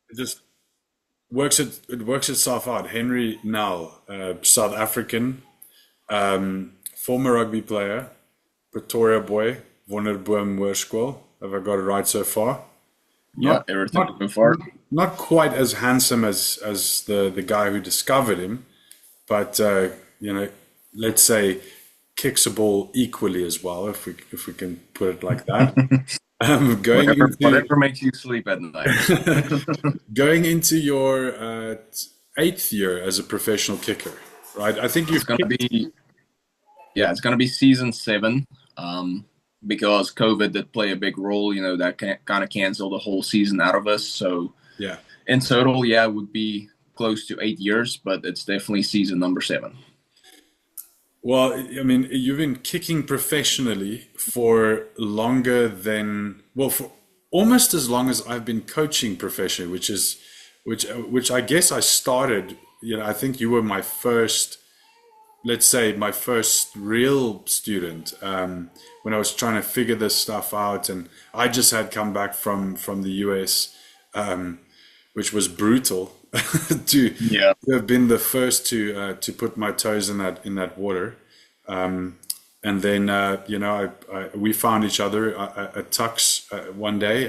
it just it works itself out. Henry Nell, South African, former rugby player, Pretoria boy, Wonderboom Hoërskool. Have I got it right so far? Yeah, Not everything not so far. not quite as handsome as the guy who discovered him, but you know, let's say kicks a ball equally as well, if we can put it like that. Going into Whatever makes you sleep at night. going into your eighth year as a professional kicker, right? I think It's you've gonna kicked. be it's gonna be season 7. Um, because COVID did play a big role. That kind of canceled the whole season out of us. So Yeah. in total, yeah, it would be close to 8 years, but it's definitely season number 7. Well, I mean, you've been kicking professionally for longer than, well, for almost as long as I've been coaching professionally, which I guess I started, I think you were my first, let's say my first real student, when I was trying to figure this stuff out, and I just had come back from the US, which was brutal Yeah. to have been the first to put my toes in that water. And then we found each other at Tux one day.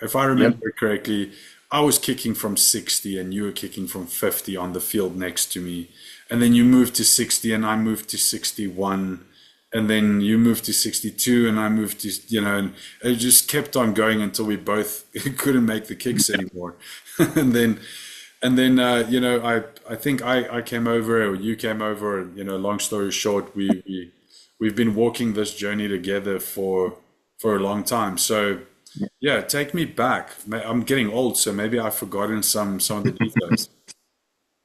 If I Yep. remember correctly, I was kicking from 60 and you were kicking from 50 on the field next to me. And then you moved to 60 and I moved to 61. And then you moved to 62 and I moved to, and it just kept on going until we both couldn't make the kicks anymore. And then, I think I came over or you came over, long story short, we've been walking this journey together for a long time. So yeah, take me back. I'm getting old, so maybe I've forgotten some of the details.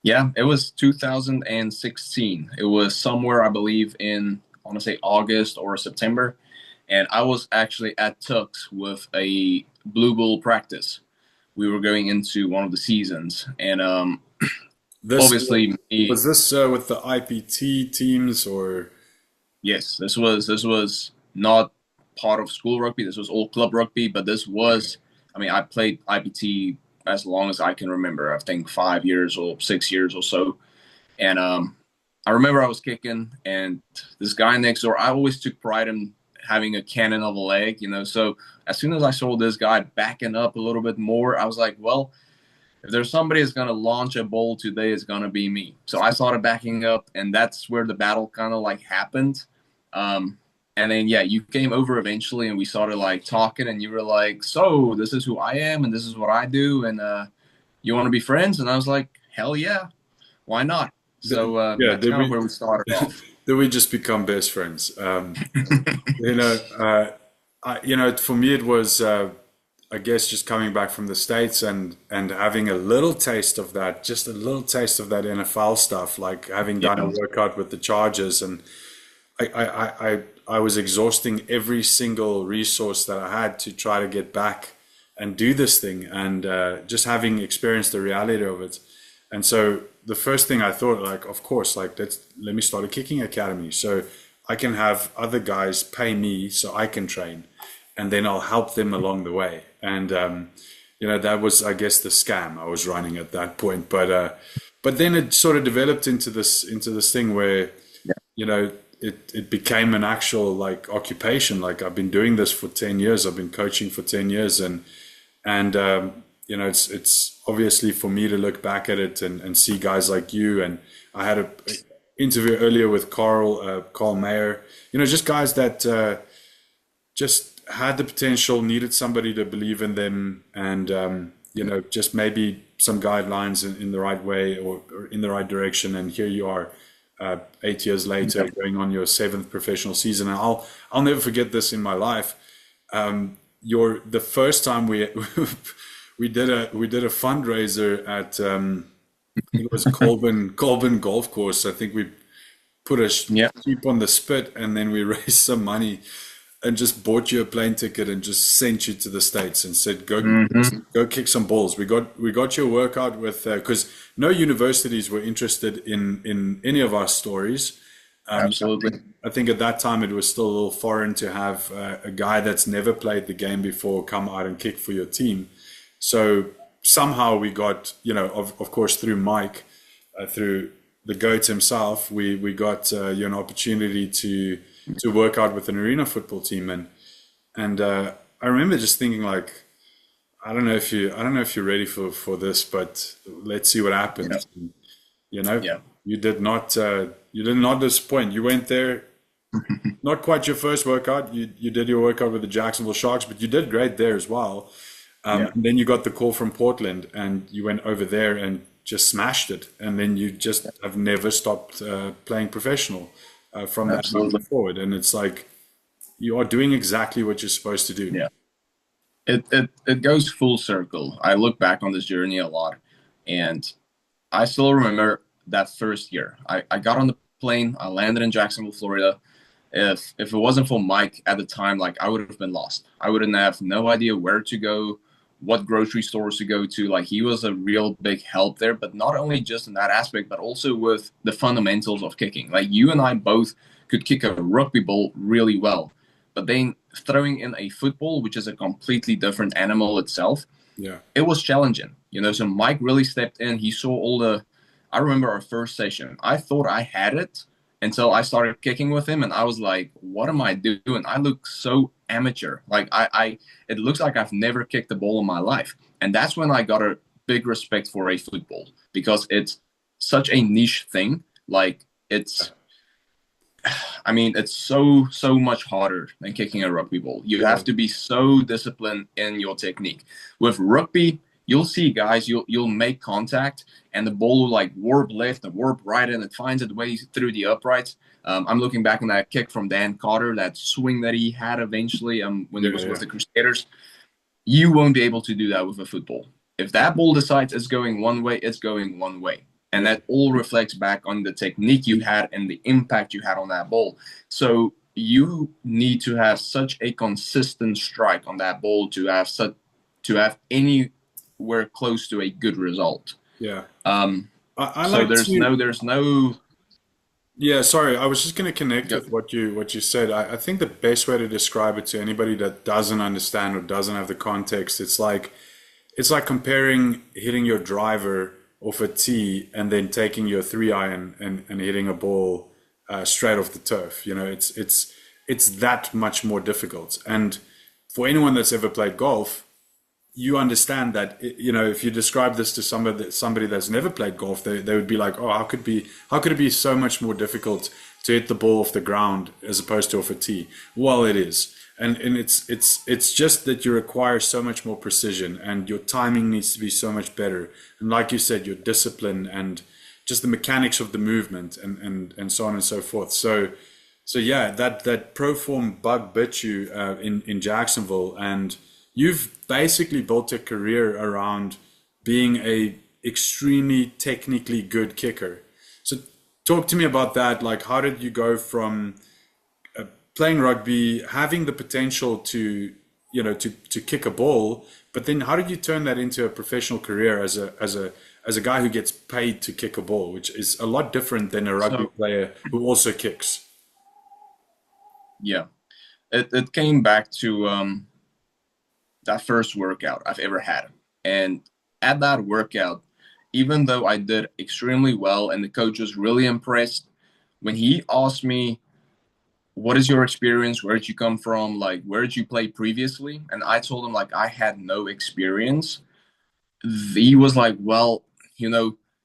Yeah, it was 2016. It was somewhere, I believe, in, I want to say August or September. And I was actually at Tux with a Blue Bull practice. We were going into one of the seasons. And This obviously, me, was this with the IPT teams or yes, this was not part of school rugby. This was all club rugby, but this okay. was, I mean, I played IPT as long as I can remember. I think 5 years or 6 years or so. And I remember I was kicking, and this guy next door, I always took pride in having a cannon of a leg. So as soon as I saw this guy backing up a little bit more, I was like, well, if there's somebody that's going to launch a ball today, it's going to be me. So I started backing up, and that's where the battle kind of like happened. Um, and then, yeah, you came over eventually, and we started like talking, and you were like, so this is who I am, and this is what I do, and you want to be friends? And I was like, hell yeah, why not? So Yeah, that's kind of where we started off. did we just become best friends? You know, for me it was, I guess, just coming back from the States and having a little taste of that, just a little taste of that NFL stuff, like having done a Yeah. workout with the Chargers, and I was exhausting every single resource that I had to try to get back and do this thing, and just having experienced the reality of it. And so the first thing I thought, like, of course, like let me start a kicking academy so I can have other guys pay me so I can train, and then I'll help them along the way. And that was, I guess, the scam I was running at that point. But then it sort of developed into this thing where you know it became an actual like occupation. Like I've been doing this for 10 years. I've been coaching for 10 years, and it's obviously for me to look back at it and see guys like you. And I had a interview earlier with Carl Mayer, just guys that just had the potential, needed somebody to believe in them, and just maybe some guidelines in the right way, or in the right direction. And here you are, 8 years later, going on your seventh professional season. And I'll never forget this in my life. Your The first time we we did a fundraiser at, I think it was Colburn Golf Course. I think we put a Yeah. sheep on the spit, and then we raised some money and just bought you a plane ticket and just sent you to the States and said, Hmm. go kick some balls. We got your workout with, because no universities were interested in any of our stories. Absolutely. I think at that time it was still a little foreign to have a guy that's never played the game before come out and kick for your team. So somehow we got, of course, through Mike, through the GOAT himself, we got an opportunity to work out with an arena football team, and I remember just thinking like, I don't know if you're ready for this, but let's see what happens. Yeah. You did not disappoint. You went there, not quite your first workout. You did your workout with the Jacksonville Sharks, but you did great there as well. And then you got the call from Portland, and you went over there and just smashed it. And then you just have never stopped playing professional from that moment forward. And it's like you are doing exactly what you're supposed to do. Yeah. It goes full circle. I look back on this journey a lot, and I still remember that first year. I got on the plane. I landed in Jacksonville, Florida. If it wasn't for Mike at the time, like, I would have been lost. I wouldn't have no idea where to go, what grocery stores to go to. Like, he was a real big help there, but not only just in that aspect, but also with the fundamentals of kicking. Like, you and I both could kick a rugby ball really well, but then throwing in a football, which is a completely different animal itself, it was challenging. So Mike really stepped in. He saw I remember our first session. I thought I had it until I started kicking with him, and I was like, what am I doing? I look so amateur. Like, it looks like I've never kicked a ball in my life. And that's when I got a big respect for a football, because it's such a niche thing. Like, it's so much harder than kicking a rugby ball. You have to be so disciplined in your technique. With rugby, you'll see guys, you'll make contact, and the ball will like warp left and warp right, and it finds its way through the uprights. I'm looking back on that kick from Dan Carter, that swing that he had eventually when he was with the Crusaders. You won't be able to do that with a football. If that ball decides it's going one way, it's going one way. And that all reflects back on the technique you had and the impact you had on that ball. So you need to have such a consistent strike on that ball to have anywhere close to a good result. Yeah. There's no. Yeah, sorry. I was just going to connect with what you said. I think the best way to describe it to anybody that doesn't understand or doesn't have the context, it's like comparing hitting your driver off a tee and then taking your 3-iron and hitting a ball straight off the turf. It's that much more difficult. And for anyone that's ever played golf, you understand that, if you describe this to somebody that's never played golf, they would be like, oh, how could it be so much more difficult to hit the ball off the ground as opposed to off a tee? Well, it is. And it's just that you require so much more precision, and your timing needs to be so much better. And like you said, your discipline and just the mechanics of the movement and so on and so forth. So yeah, that pro form bug bit you in Jacksonville, and you've basically built a career around being a extremely technically good kicker. So talk to me about that. Like, how did you go from playing rugby, having the potential to kick a ball, but then how did you turn that into a professional career as a guy who gets paid to kick a ball, which is a lot different than a rugby player who also kicks? Yeah, it came back to that first workout I've ever had, and at that workout, even though I did extremely well and the coach was really impressed, when he asked me, what is your experience? Where did you come from? Like, where did you play previously? And I told him, like, I had no experience. He was like, well,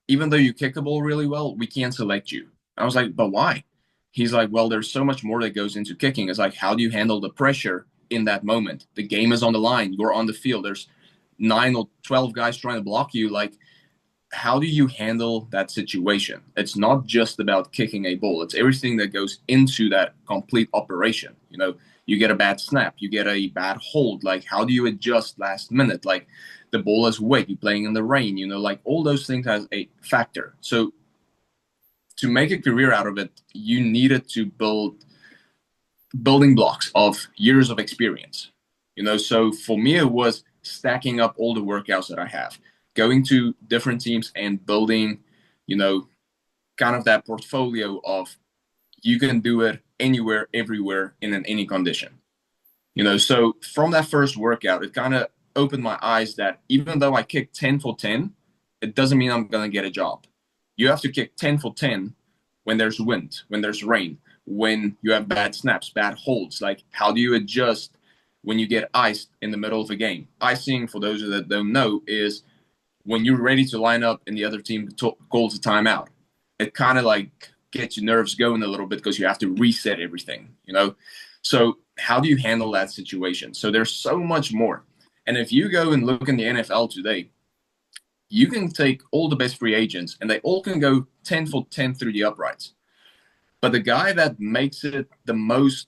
even though you kick the ball really well, we can't select you. I was like, but why? He's like, well, there's so much more that goes into kicking. It's like, how do you handle the pressure in that moment? The game is on the line. You're on the field. There's 9 or 12 guys trying to block you. Like, how do you handle that situation? It's not just about kicking a ball. It's everything that goes into that complete operation. You get a bad snap, you get a bad hold. Like, how do you adjust last minute? Like, the ball is wet, you're playing in the rain, like all those things has a factor. So to make a career out of it, you needed to build building blocks of years of experience. So for me, it was stacking up all the workouts that I have, going to different teams and building, kind of that portfolio of you can do it anywhere, everywhere, in any condition. So from that first workout, it kind of opened my eyes that even though I kick 10 for 10, it doesn't mean I'm going to get a job. You have to kick 10 for 10 when there's wind, when there's rain, when you have bad snaps, bad holds. Like, how do you adjust when you get iced in the middle of a game? Icing, for those that don't know, is when you're ready to line up and the other team calls a timeout. It kind of like gets your nerves going a little bit because you have to reset everything, you know? So how do you handle that situation? So there's so much more. And if you go and look in the NFL today, you can take all the best free agents and they all can go 10 for 10 through the uprights. But the guy that makes it the most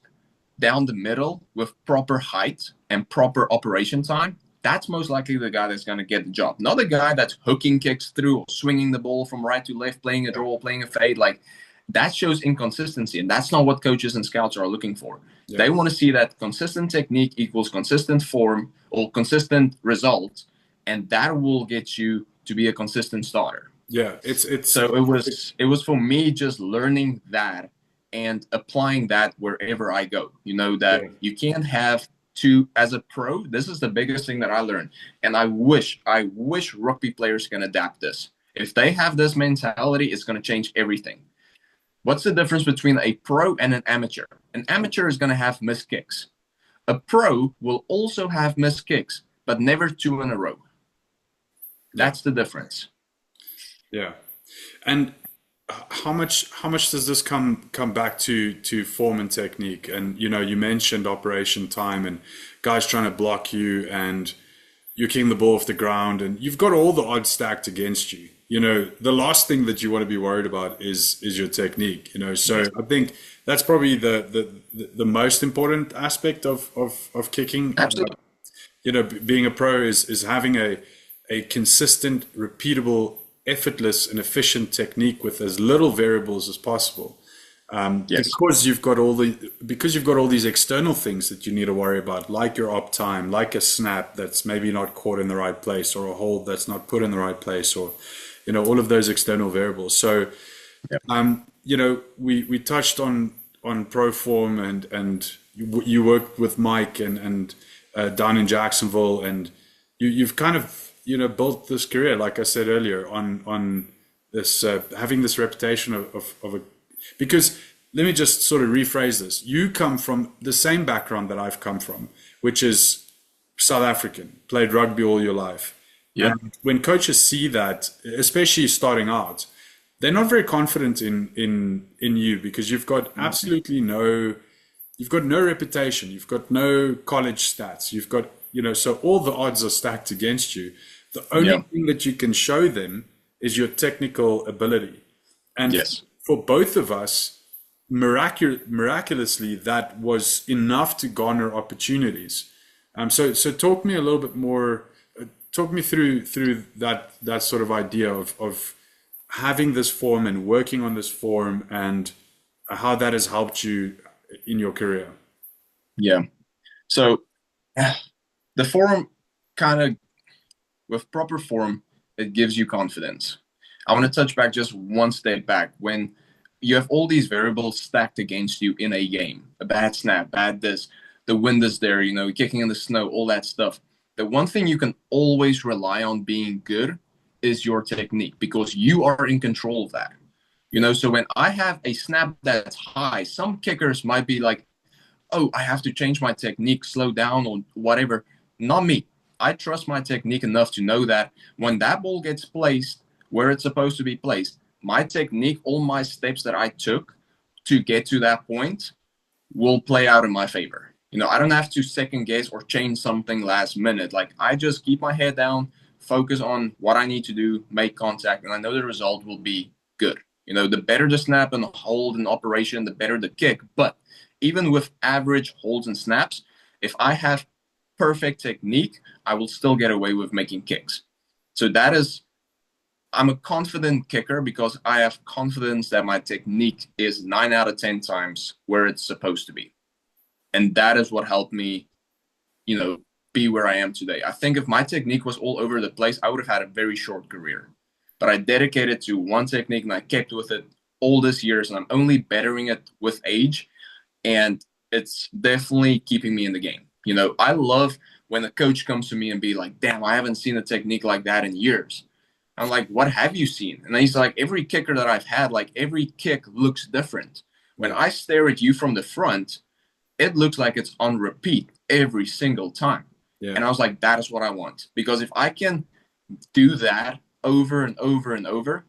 down the middle with proper height and proper operation time, that's most likely the guy that's going to get the job. Not the guy that's hooking kicks through or swinging the ball from right to left, playing a draw, playing a fade. Like, that shows inconsistency, and that's not what coaches and scouts are looking for. Yeah. They want to see that consistent technique equals consistent form or consistent results, and that will get you to be a consistent starter. Yeah, it's so it was for me just learning that and applying that wherever I go. You know that you can't have to, as a pro, this is the biggest thing that I learned, and I wish rugby players can adapt this. If they have this mentality, it's going to change everything. What's the difference between a pro and an amateur? An amateur is going to have missed kicks. A pro will also have missed kicks, but never 2 in a row. That's the difference. Yeah. And how much does this come back to form and technique? And you mentioned operation time and guys trying to block you and you're kicking the ball off the ground and you've got all the odds stacked against you. The last thing that you want to be worried about is your technique. So I think that's probably the most important aspect of kicking. Absolutely. Being a pro is having a consistent, repeatable, effortless and efficient technique with as little variables as possible. Yes. Because you've got all these external things that you need to worry about, like your op time, like a snap that's maybe not caught in the right place, or a hold that's not put in the right place, or all of those external variables. So, we touched on pro form and you worked with Mike and down in Jacksonville, and you've kind of built this career, like I said earlier, on this having this reputation of a, because let me just sort of rephrase this. You come from the same background that I've come from, which is South African, played rugby all your life. Yeah. And when coaches see that, especially starting out, they're not very confident in you because you've got absolutely you've got no reputation, you've got no college stats, you've got so all the odds are stacked against you. The only thing that you can show them is your technical ability. And for both of us, miraculously, that was enough to garner opportunities. So talk me a little bit more. Talk me through that sort of idea of having this form and working on this form and how that has helped you in your career. Yeah. So the form with proper form, it gives you confidence. I want to touch back just one step back. When you have all these variables stacked against you in a game, a bad snap, bad this, the wind is there, kicking in the snow, all that stuff. The one thing you can always rely on being good is your technique, because you are in control of that. So when I have a snap that's high, some kickers might be like, oh, I have to change my technique, slow down or whatever. Not me. I trust my technique enough to know that when that ball gets placed where it's supposed to be placed, my technique, all my steps that I took to get to that point will play out in my favor. I don't have to second guess or change something last minute. Like, I just keep my head down, focus on what I need to do, make contact, and I know the result will be good. The better the snap and the hold and operation, the better the kick. But even with average holds and snaps, if I have perfect technique, I will still get away with making kicks. So I'm a confident kicker because I have confidence that my technique is 9 out of 10 times where it's supposed to be. And that is what helped me, be where I am today. I think if my technique was all over the place, I would have had a very short career. But I dedicated to one technique and I kept with it all these years, and I'm only bettering it with age. And it's definitely keeping me in the game. You know, I love when a coach comes to me and be like, damn, I haven't seen a technique like that in years. I'm like, what have you seen? And he's like, every kicker that I've had, like every kick looks different. When Yeah. I stare at you from the front, it looks like it's on repeat every single time. Yeah. And I was like, that is what I want. Because if I can do that over and over and over,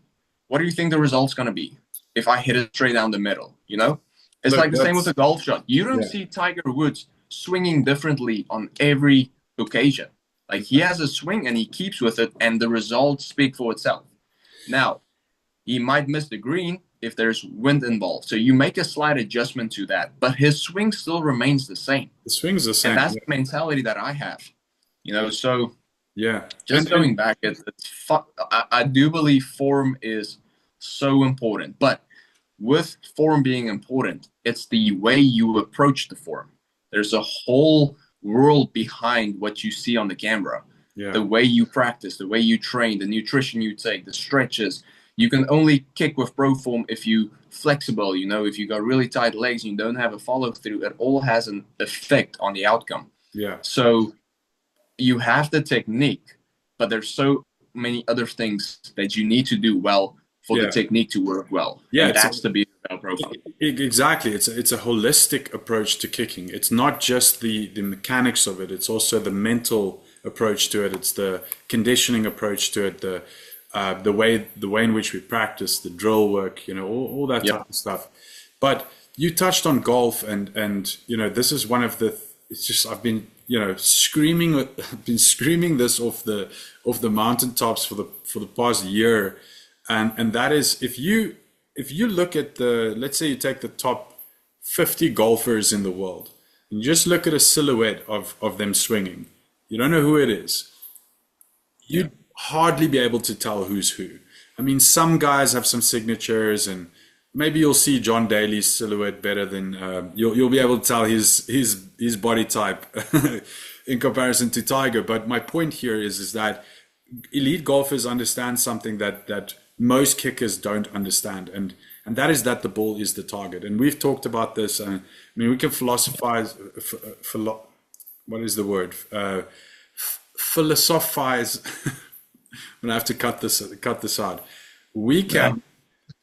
what do you think the result's going to be if I hit it straight down the middle? You know, it's Look, like the same with a golf shot. You don't yeah. see Tiger Woods swinging differently on every occasion. Like he has a swing and he keeps with it, and the results speak for itself. Now, he might miss the green if there's wind involved. So you make a slight adjustment to that, but his swing still remains the same. The swing's the same. And that's the mentality that I have. You know, so yeah. just going back, I do believe form is so important. But with form being important, it's the way you approach the form. There's a whole world behind what you see on the camera. Yeah. The way you practice, the way you train, the nutrition you take, the stretches. You can only kick with pro form if you flexible, you know, if you got really tight legs and you don't have a follow through, it all has an effect on the outcome. Yeah. So you have the technique, but there's so many other things that you need to do well for the technique to work well. Yeah, and that's the beauty of profile. Exactly. It's a holistic approach to kicking. It's not just the mechanics of it. It's also the mental approach to it. It's the conditioning approach to it. The way in which we practice, the drill work, you know, all that type of stuff. But you touched on golf, and you know, this is one of the. It's just I've been screaming this off the mountaintops for the past year, and that is if you look at let's say you take the top 50 golfers in the world and you just look at a silhouette of them swinging, you don't know who it is. You'd hardly be able to tell who's who. I mean, some guys have some signatures, and maybe you'll see John Daly's silhouette better than you'll be able to tell his body type in comparison to Tiger. But my point here is that elite golfers understand something that most kickers don't understand, and that is that the ball is the target. And we've talked about this. I mean, we can philosophize. What is the word? Philosophize. I'm gonna have to cut this out. We can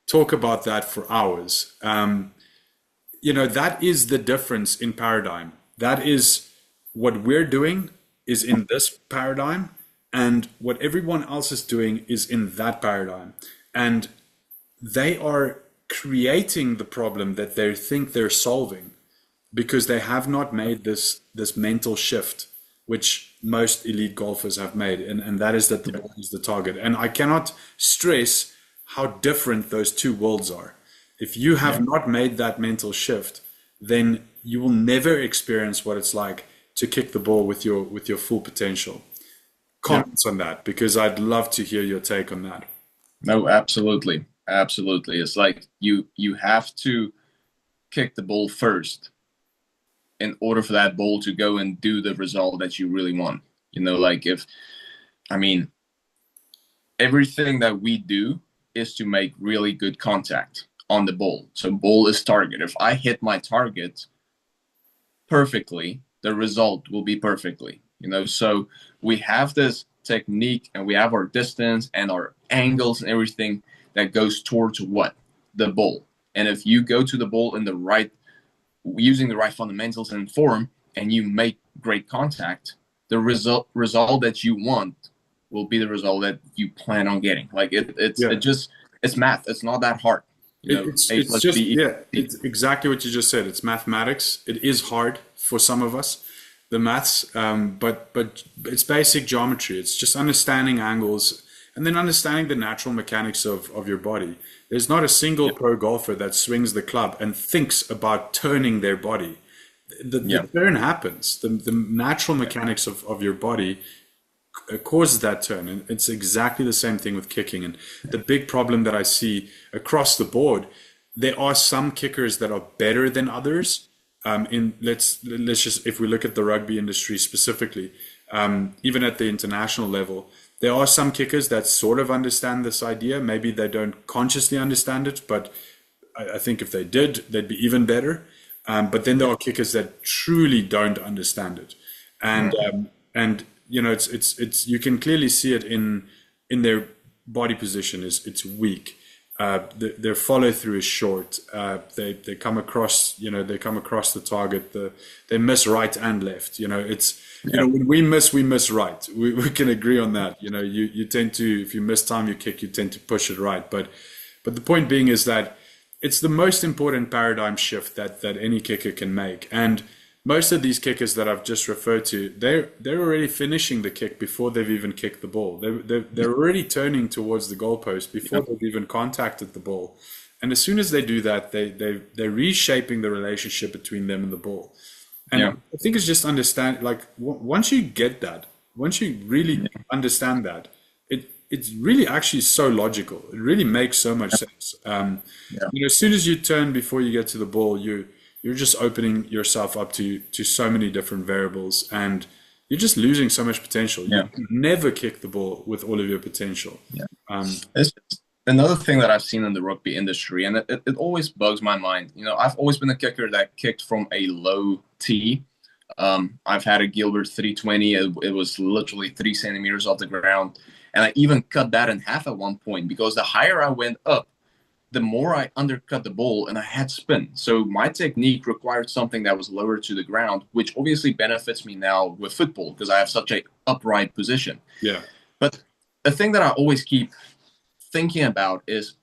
talk about that for hours. You know, that is the difference in paradigm. That is what we're doing is in this paradigm, and what everyone else is doing is in that paradigm. And they are creating the problem that they think they're solving because they have not made this mental shift, which most elite golfers have made, and that is that the ball is the target. And I cannot stress how different those two worlds are. If you have not made that mental shift, then you will never experience what it's like to kick the ball with your full potential. Comments on that, because I'd love to hear your take on that. No, absolutely. It's like you have to kick the ball first in order for that ball to go and do the result that you really want. You know, like everything that we do is to make really good contact on the ball. So ball is target. If I hit my target perfectly, the result will be perfectly, you know. So we have this technique and we have our distance and our angles and everything that goes towards what? The ball. And if you go to the ball in the right, using the right fundamentals and form, and you make great contact, the result that you want will be the result that you plan on getting. Like it's math. It's not that hard. You know, it's exactly what you just said. It's mathematics. It is hard for some of us, the maths, but it's basic geometry. It's just understanding angles and then understanding the natural mechanics of your body. There's not a single pro golfer that swings the club and thinks about turning their body. The turn happens. The natural mechanics of your body causes that turn, and it's exactly the same thing with kicking. And the big problem that I see across the board, there are some kickers that are better than others. Let's just, if we look at the rugby industry specifically, even at the international level, there are some kickers that sort of understand this idea. Maybe they don't consciously understand it, but I think if they did, they'd be even better. But then there are kickers that truly don't understand it. And you know, it's you can clearly see it in their body position is it's weak. Their follow through is short. They come across, you know, they come across the target. They miss right and left. You know, it's you know, when we miss right. We can agree on that. You know, you tend to, if you miss time you kick, you tend to push it right. But the point being is that it's the most important paradigm shift that any kicker can make. And most of these kickers that I've just referred to, they're already finishing the kick before they've even kicked the ball. They're already turning towards the goalpost before they've even contacted the ball. And as soon as they do that, they're reshaping the relationship between them and the ball. And I think it's just understand, like once you get that, once you really understand that, it's really actually so logical. It really makes so much sense. You know, as soon as you turn before you get to the ball, you're just opening yourself up to so many different variables, and you're just losing so much potential. You never kick the ball with all of your potential. It's another thing that I've seen in the rugby industry, and it always bugs my mind. You know, I've always been a kicker that kicked from a low tee. I've had a Gilbert 320. It was literally 3 centimeters off the ground. And I even cut that in half at one point, because the higher I went up, the more I undercut the ball and I had spin. So my technique required something that was lower to the ground, which obviously benefits me now with football because I have such a upright position. Yeah. But the thing that I always keep thinking about is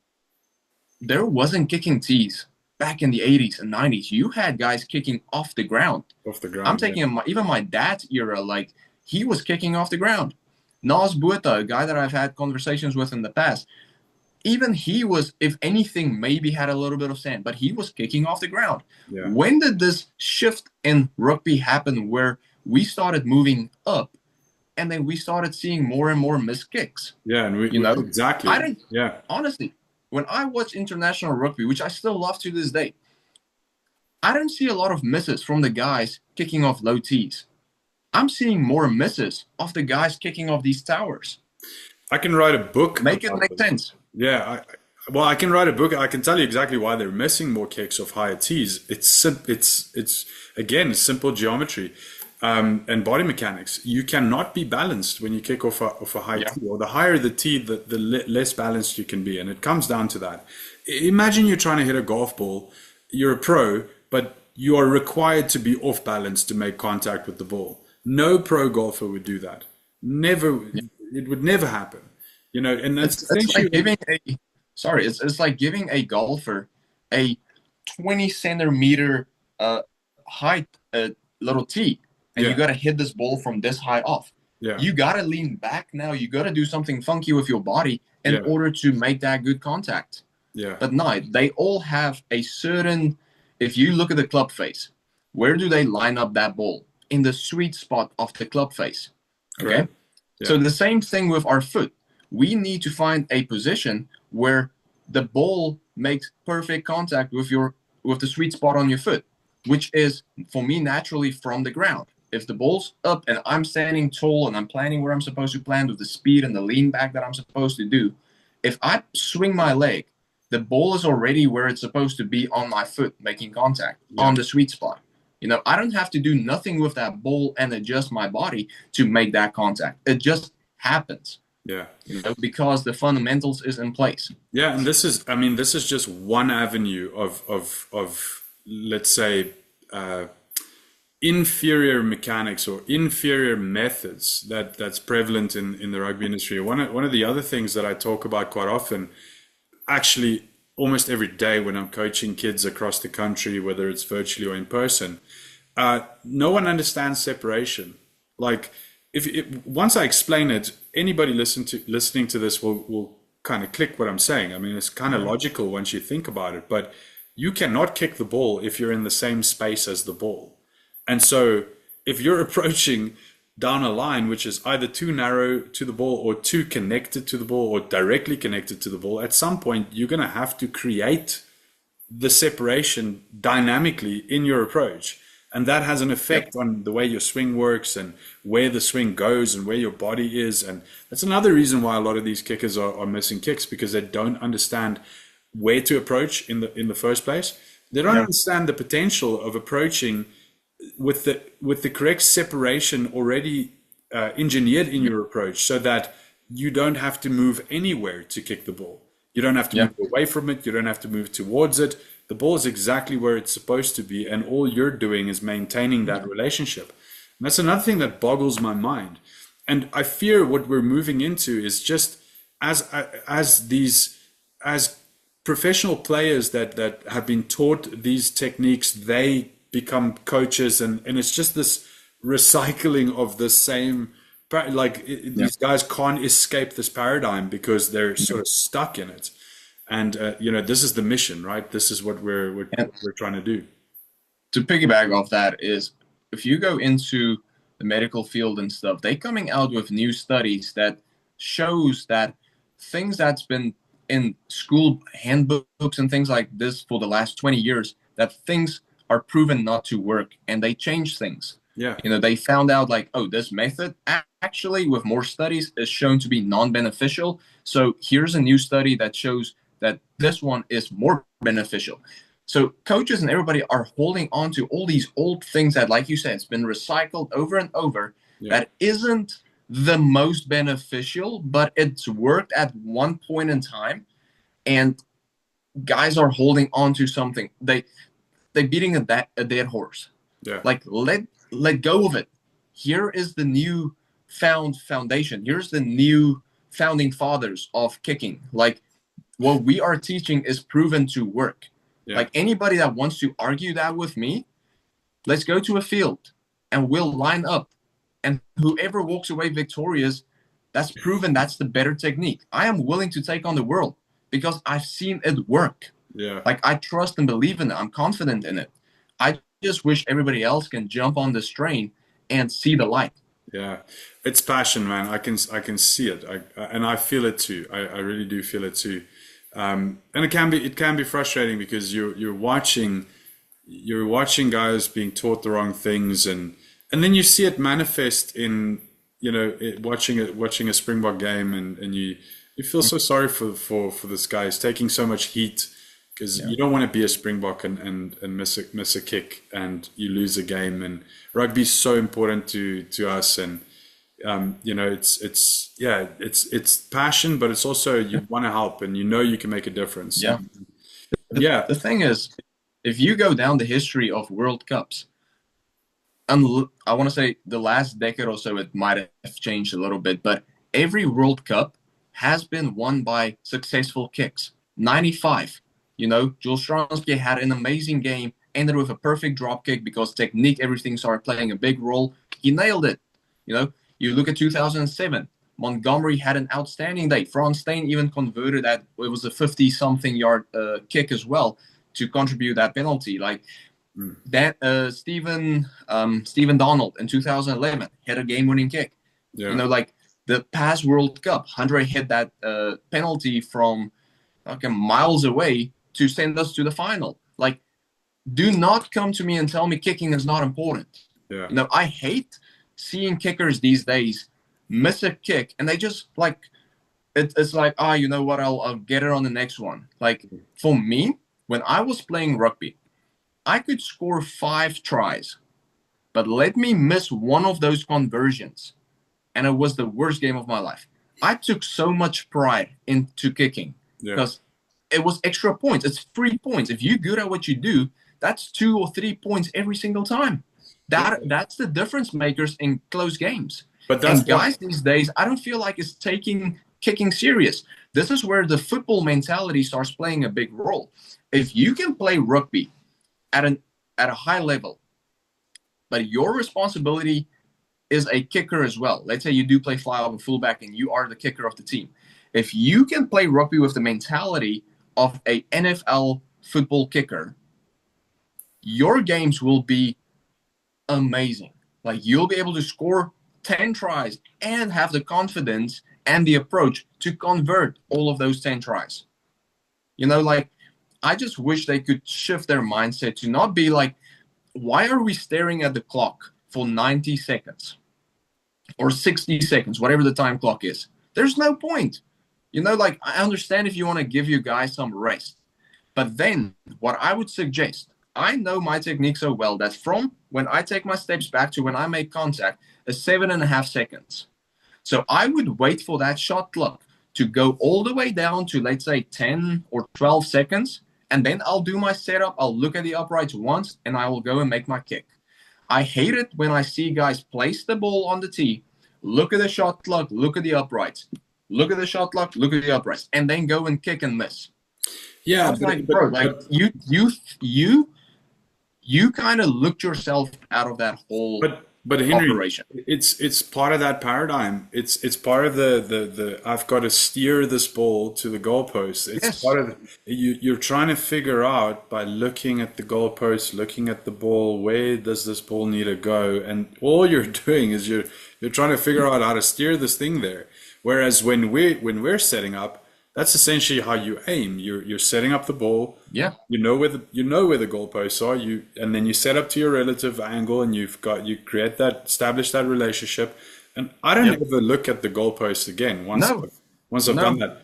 there wasn't kicking tees back in the 80s and 90s. You had guys kicking off the ground. Off the ground. I'm taking even my dad's era, like he was kicking off the ground. Nas Bueta, a guy that I've had conversations with in the past, even he was, if anything, maybe had a little bit of sand, but he was kicking off the ground. Yeah. When did this shift in rugby happen where we started moving up and then we started seeing more and more missed kicks? Yeah, and exactly. Honestly, when I watch international rugby, which I still love to this day, I don't see a lot of misses from the guys kicking off low tees. I'm seeing more misses of the guys kicking off these towers. I can write a book. Make it make sense. Yeah, I can write a book. I can tell you exactly why they're missing more kicks off higher tees. It's again simple geometry and body mechanics. You cannot be balanced when you kick off a high tee, or the higher the tee, the less balanced you can be, and it comes down to that. Imagine you're trying to hit a golf ball. You're a pro, but you are required to be off balance to make contact with the ball. No pro golfer would do that. Never. It would never happen. You know, and that's it's like giving it's like giving a golfer a 20 centimeter height little tee, and you got to hit this ball from this high off. You got to lean back now. You got to do something funky with your body in order to make that good contact. But no, they all have a certain. If you look at the club face, where do they line up that ball? In the sweet spot of the club face. Okay. So the same thing with our foot. We need to find a position where the ball makes perfect contact with the sweet spot on your foot, which is, for me, naturally from the ground. If the ball's up and I'm standing tall and I'm planning where I'm supposed to plan with the speed and the lean back that I'm supposed to do, if I swing my leg, the ball is already where it's supposed to be on my foot, making contact on the sweet spot. You know, I don't have to do nothing with that ball and adjust my body to make that contact. It just happens. You know, because the fundamentals is in place. And this is just one avenue of let's say inferior mechanics or inferior methods that's prevalent in the rugby industry. One of the other things that I talk about quite often, actually almost every day when I'm coaching kids across the country, whether it's virtually or in person, no one understands separation. Like once I explain it, anybody listening to this will kind of click what I'm saying. I mean, it's kind of logical once you think about it, but you cannot kick the ball if you're in the same space as the ball. And so if you're approaching down a line which is either too narrow to the ball or too connected to the ball or directly connected to the ball, at some point you're going to have to create the separation dynamically in your approach. And that has an effect on the way your swing works and where the swing goes and where your body is. And that's another reason why a lot of these kickers are missing kicks, because they don't understand where to approach in the first place. They don't understand the potential of approaching with the correct separation already engineered in your approach, so that you don't have to move anywhere to kick the ball. You don't have to Yeah. move away from it. You don't have to move towards it. The ball is exactly where it's supposed to be, and all you're doing is maintaining that relationship. And that's another thing that boggles my mind. And I fear what we're moving into is just as professional players that have been taught these techniques, they become coaches, and it's just this recycling of the same. Yeah. These guys can't escape this paradigm because they're sort of stuck in it. And this is the mission, right? This is what we're trying to do. To piggyback off that is, if you go into the medical field and stuff, they coming out with new studies that shows that things that's been in school handbooks and things like this for the last 20 years, that things are proven not to work, and they change things. Yeah. They found out like, oh, this method actually with more studies is shown to be non-beneficial. So here's a new study that shows that this one is more beneficial. So coaches and everybody are holding on to all these old things that, like you said, it's been recycled over and over. Yeah. That isn't the most beneficial, but it's worked at one point in time. And guys are holding on to something. They're beating a dead horse. Yeah. Like, let go of it. Here is the new foundation. Here's the new founding fathers of kicking. Like, what we are teaching is proven to work. Yeah. Like, anybody that wants to argue that with me, let's go to a field and we'll line up. And whoever walks away victorious, that's proven that's the better technique. I am willing to take on the world because I've seen it work. Yeah. Like, I trust and believe in it. I'm confident in it. I just wish everybody else can jump on this train and see the light. Yeah, it's passion, man. I can see it, and I feel it too. I really do feel it too. And it can be frustrating because you're watching guys being taught the wrong things, and then you see it manifest in watching a Springbok game, and you feel so sorry for this guy. He's taking so much heat because you don't want to be a Springbok and miss a kick and you lose a game. And rugby is so important to us, and it's passion, but it's also you want to help, and you can make a difference. Yeah. The thing is, if you go down the history of World Cups, and I want to say the last decade or so, it might have changed a little bit, but every World Cup has been won by successful kicks. 95, Jules Stronsky had an amazing game, ended with a perfect drop kick because technique, everything started playing a big role. He nailed it. You look at 2007, Montgomery had an outstanding day. Frans Steyn even converted that. It was a 50-something yard kick as well to contribute that penalty. Like that, Stephen Donald in 2011 had a game-winning kick. Yeah. Like the past World Cup, Andre hit that penalty from miles away to send us to the final. Like, do not come to me and tell me kicking is not important. Yeah. I hate seeing kickers these days miss a kick and they just like it's like, you know what, I'll get it on the next one. Like, for me, when I was playing rugby, I could score 5 tries, but let me miss one of those conversions and it was the worst game of my life. I took so much pride into kicking because it was extra points. It's 3 points. If you're good at what you do, that's 2 or 3 points every single time. That's the difference makers in close games. But that's guys these days, I don't feel like it's taking kicking serious. This is where the football mentality starts playing a big role. If you can play rugby at a high level, but your responsibility is a kicker as well. Let's say you do play fly off a fullback and you are the kicker of the team. If you can play rugby with the mentality of a NFL football kicker, your games will be amazing. Like, you'll be able to score 10 tries and have the confidence and the approach to convert all of those 10 tries. Like, I just wish they could shift their mindset to not be like, why are we staring at the clock for 90 seconds or 60 seconds, whatever the time clock is? There's no point. Like, I understand if you want to give you guys some rest. But then what I would suggest, I know my technique so well that from when I take my steps back to when I make contact is 7.5 seconds. So I would wait for that shot clock to go all the way down to, let's say, 10 or 12 seconds. And then I'll do my setup. I'll look at the uprights once and I will go and make my kick. I hate it when I see guys place the ball on the tee, look at the shot clock, look at the uprights, look at the shot clock, look at the uprights, and then go and kick and miss. Yeah, you kind of looked yourself out of that whole but Henry, operation. It's part of that paradigm. It's part of the I've got to steer this ball to the goalpost. It's part of you're trying to figure out by looking at the goalpost, looking at the ball, where does this ball need to go, and all you're doing is you're trying to figure out how to steer this thing there. Whereas when we're setting up, that's essentially how you aim. You're setting up the ball. Yeah. You know where the goalposts are. And then you set up to your relative angle, and you establish that relationship. And I don't ever look at the goalposts again once I've done that.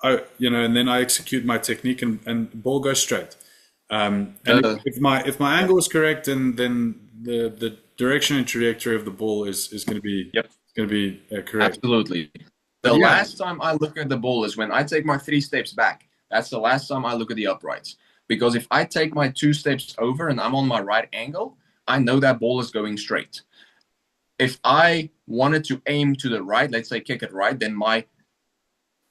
And then I execute my technique, and the ball goes straight. If my angle is correct, then the direction and trajectory of the ball is going to be correct. Absolutely. The last time I look at the ball is when I take my 3 steps back. That's the last time I look at the uprights. Because if I take my 2 steps over and I'm on my right angle, I know that ball is going straight. If I wanted to aim to the right, let's say kick it right, then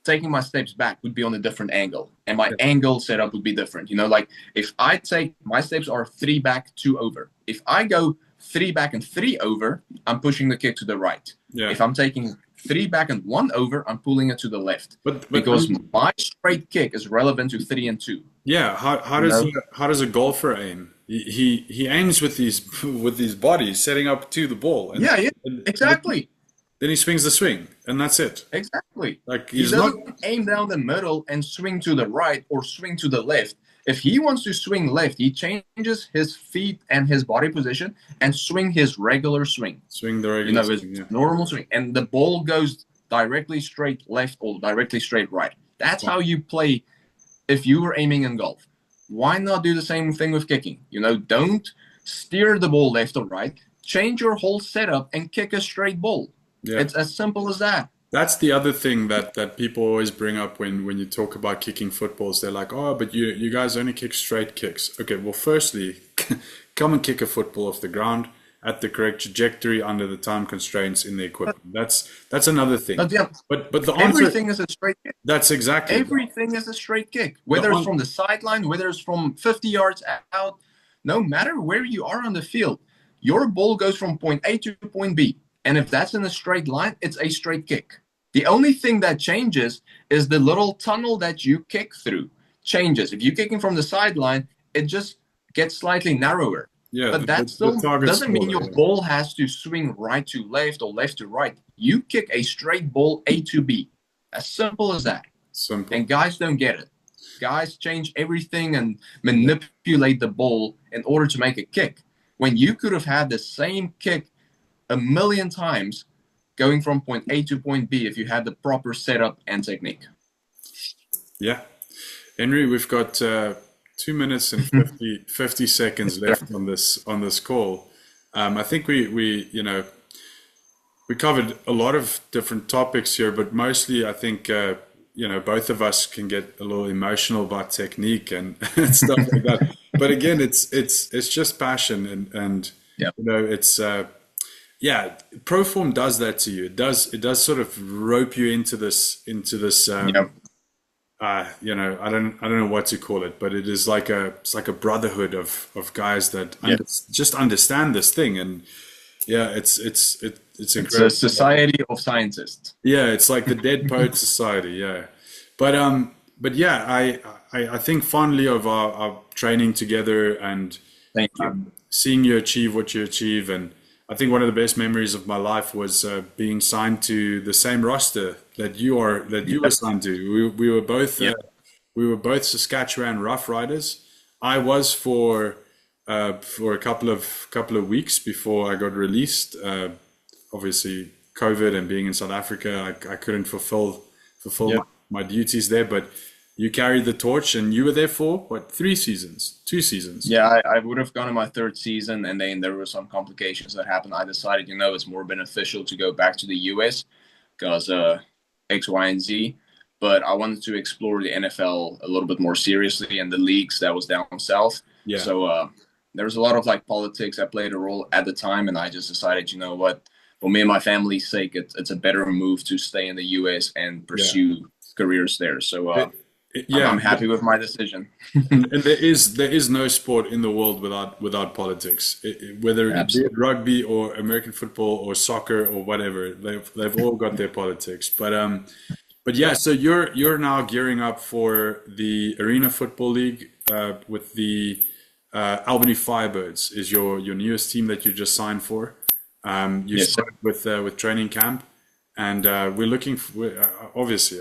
taking my steps back would be on a different angle. And my angle setup would be different. Like if I take my steps are 3 back, 2 over. If I go 3 back and 3 over, I'm pushing the kick to the right. Yeah. If I'm taking 3 back and 1 over, I'm pulling it to the left. Because my straight kick is relevant to 3 and 2. Yeah. How does a golfer aim? He aims with these bodies setting up to the ball. Exactly. Then he swings the swing, and that's it. Exactly. Like he doesn't aim down the middle and swing to the right or swing to the left. If he wants to swing left, he changes his feet and his body position and swing his regular swing. Swing the regular swing, his normal swing. And the ball goes directly straight left or directly straight right. That's how you play if you were aiming in golf. Why not do the same thing with kicking? Don't steer the ball left or right. Change your whole setup and kick a straight ball. Yeah. It's as simple as that. That's the other thing that people always bring up when you talk about kicking footballs. They're like, oh, but you guys only kick straight kicks. Okay, well, firstly, come and kick a football off the ground at the correct trajectory under the time constraints in the equipment. That's another thing. But the answer, everything is a straight kick. That's exactly everything is a straight kick. Whether it's from the sideline, whether it's from 50 yards out, no matter where you are on the field, your ball goes from point A to point B. And if that's in a straight line, it's a straight kick. The only thing that changes is the little tunnel that you kick through changes. If you're kicking from the sideline, it just gets slightly narrower. Yeah, but that still doesn't mean your ball has to swing right to left or left to right. You kick a straight ball A to B. As simple as that. Simple. And guys don't get it. Guys change everything and manipulate the ball in order to make a kick. When you could have had the same kick 1,000,000 times going from point A to point B if you had the proper setup and technique. Yeah. Henry, we've got 2 minutes and 50 seconds left on this call. I think we covered a lot of different topics here, but mostly I think both of us can get a little emotional about technique and stuff like that. But again, it's just passion and it's Proform does that to you. It does sort of rope you into this I don't know what to call it, but it's like a brotherhood of guys that just understand this thing. And it's incredible. It's a society of scientists. Yeah, it's like the Dead Poet Society. Yeah, but yeah, I think fondly of our training together and thank you. Seeing you achieve what you achieve. And I think one of the best memories of my life was being signed to the same roster that you were signed to. We were both Saskatchewan Roughriders. I was for a couple of weeks before I got released. Obviously, COVID and being in South Africa, I couldn't fulfill my duties there. But you carried the torch, and you were there for what, 3 seasons, 2 seasons? Yeah, I would have gone in my third season, and then there were some complications that happened. I decided, it's more beneficial to go back to the US because X, Y, and Z. But I wanted to explore the NFL a little bit more seriously and the leagues that was down south. Yeah, So there was a lot of like politics that played a role at the time, and I just decided, you know what, for me and my family's sake, it's a better move to stay in the US and yeah, pursue careers there. So yeah. I'm happy with my decision. And there is no sport in the world without politics. Whether it be it Absolutely. rugby or American football or soccer or whatever, they've all got their politics. But yeah, Yeah. so you're now gearing up for the Arena Football League with the Albany Firebirds is your newest team that you just signed for. You Yes, sir. started with training camp, and we're looking for, obviously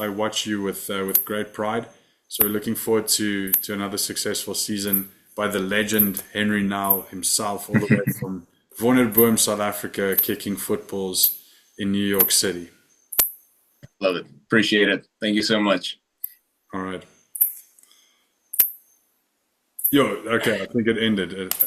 I watch you with great pride. So we're looking forward to another successful season by the legend Henry Nell himself, all the way from Wonderboom, South Africa, kicking footballs in New York City. Love it. Appreciate it. Thank you so much. All right. Yo, okay, I think it ended.